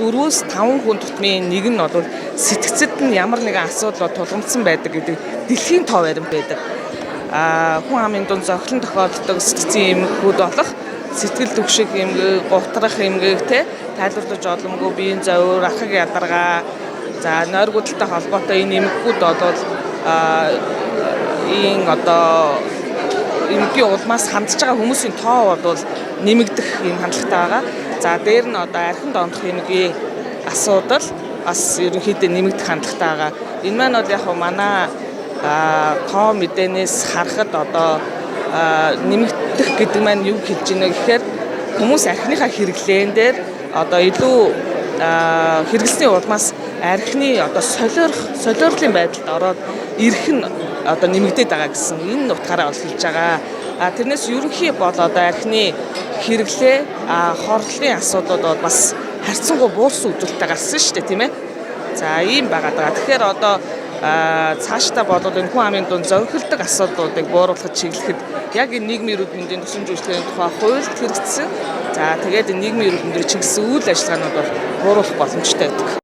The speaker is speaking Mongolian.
4-5 хүн тутмын нэг нь бол сэтгцэд нь ямар нэгэн асуудал тулгамдсан байдаг гэдэг дэлхийн тоо баримт байдаг. Хүн амын дунд зохилон тохиолддог сэтгцийн эмгэгүүд болох сэтгэл түгших эмгэг, гутрах эмгэг тайлбарлаж олонгүй биеийн зовир, ахыг ядаргаа, за нойргуудтай холбоотой энэ эмгэгүүд бол ийм эмгэгийн улмаас хандж байгаа хүмүүсийн тоо бол нэмэгдэх юм хандлагатай байгаа. За дээр нь архинд ондох эмгэгийн асуудал бас ерөнхийдөө нэмэгдэх хандлагатай байгаа. Энэ маань бол яг манай тоо мэдээнээс харахад нэмэгдэх гэдэг маань юу хэлж байна гэхээр хүмүүс архиныхаа хэрэглээн дээр илүү хэрэглэсний улмаас архины солиорлын байдалд ороод ирэх нь нэмэгдээд байгаа гэсэн энэ утгаараа бол хэлж байгаа. Тэрнээс ерөнхий бол архины хэрэглээ хорлолын асуудлууд бол бас харьцангуй буурсан үзүүлэлттэй гарсан шүү дээ, тийм ээ. За ийм байгаад байгаа. Тэгэхээр цаашдаа болоод энэ хүн амын дунд зовхилдог асуудлуудыг бууруулахад чиглэхэд яг энэ нийгмийн эрүүл мэндийн төсөв үйлчлэгийн тухай хуульд хэрэгжсэн. За тэгээд энэ нийгмийн эрүүл мэндийн чиглэсэн үйл ажиллагаанууд бол бууруулах боломжтой байдаг.